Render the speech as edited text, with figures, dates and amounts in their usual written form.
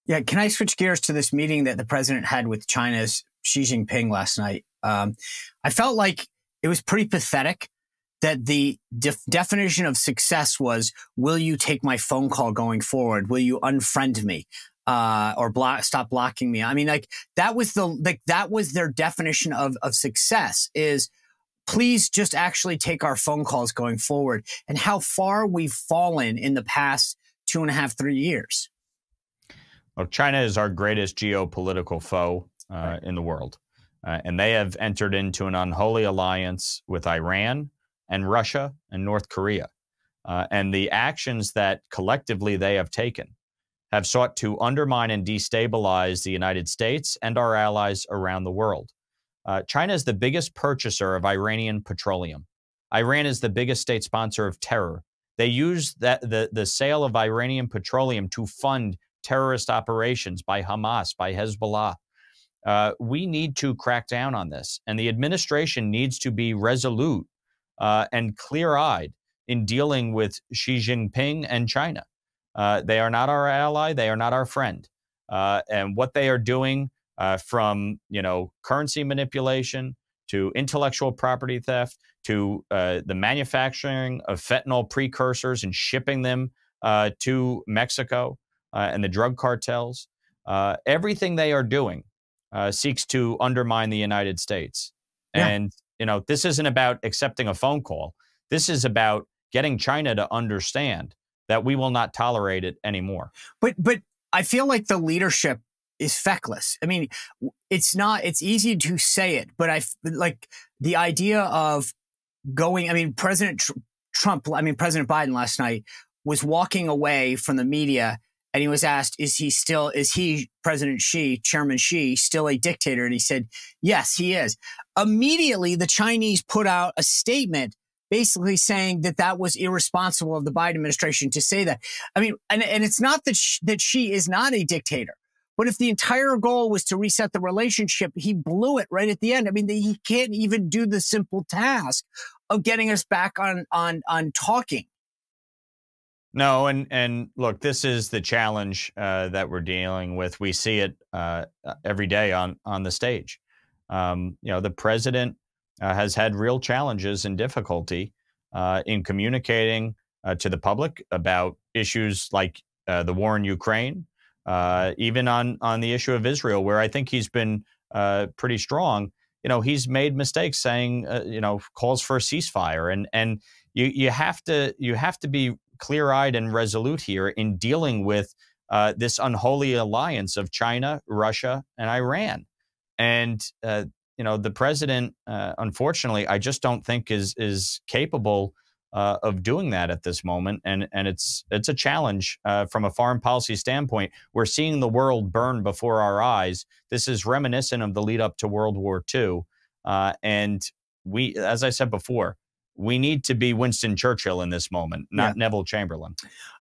Yeah, can I switch gears to this meeting that the president had with China's Xi Jinping last night? I felt like it was pretty pathetic that the definition of success was, will you take my phone call going forward? Will you unfriend me? Or stop blocking me? I mean, that was their definition of success is, please just actually take our phone calls going forward, and how far we've fallen in the past 2.5, 3 years. Well, China is our greatest geopolitical foe in the world. And they have entered into an unholy alliance with Iran and Russia and North Korea. And the actions that collectively they have taken have sought to undermine and destabilize the United States and our allies around the world. China is the biggest purchaser of Iranian petroleum. Iran is the biggest state sponsor of terror. They use the sale of Iranian petroleum to fund terrorist operations by Hamas, by Hezbollah. We need to crack down on this. And the administration needs to be resolute and clear-eyed in dealing with Xi Jinping and China. They are not our ally. They are not our friend. And what they are doing, from currency manipulation to intellectual property theft to the manufacturing of fentanyl precursors and shipping them to Mexico and the drug cartels, everything they are doing seeks to undermine the United States. Yeah. And this isn't about accepting a phone call. This is about getting China to understand that we will not tolerate it anymore. But I feel like the leadership is feckless. I mean, it's easy to say it, but like the idea of going, I mean, President Biden last night was walking away from the media, and he was asked, is he, President Xi, Chairman Xi, still a dictator? And he said, yes, he is. Immediately, the Chinese put out a statement basically saying that was irresponsible of the Biden administration to say that. I mean, and it's not that Xi is not a dictator, but if the entire goal was to reset the relationship, he blew it right at the end. I mean, he can't even do the simple task of getting us back on talking. No, and look, this is the challenge that we're dealing with. We see it every day on the stage. The president has had real challenges and difficulty in communicating to the public about issues like the war in Ukraine, even on the issue of Israel, where I think he's been pretty strong. He's made mistakes saying, calls for a ceasefire, and you have to be clear-eyed and resolute here in dealing with this unholy alliance of China, Russia, and Iran. And the president, unfortunately, I just don't think is capable of doing that at this moment. And it's a challenge from a foreign policy standpoint. We're seeing the world burn before our eyes. This is reminiscent of the lead up to World War II. And we, as I said before, we need to be Winston Churchill in this moment, not Neville Chamberlain.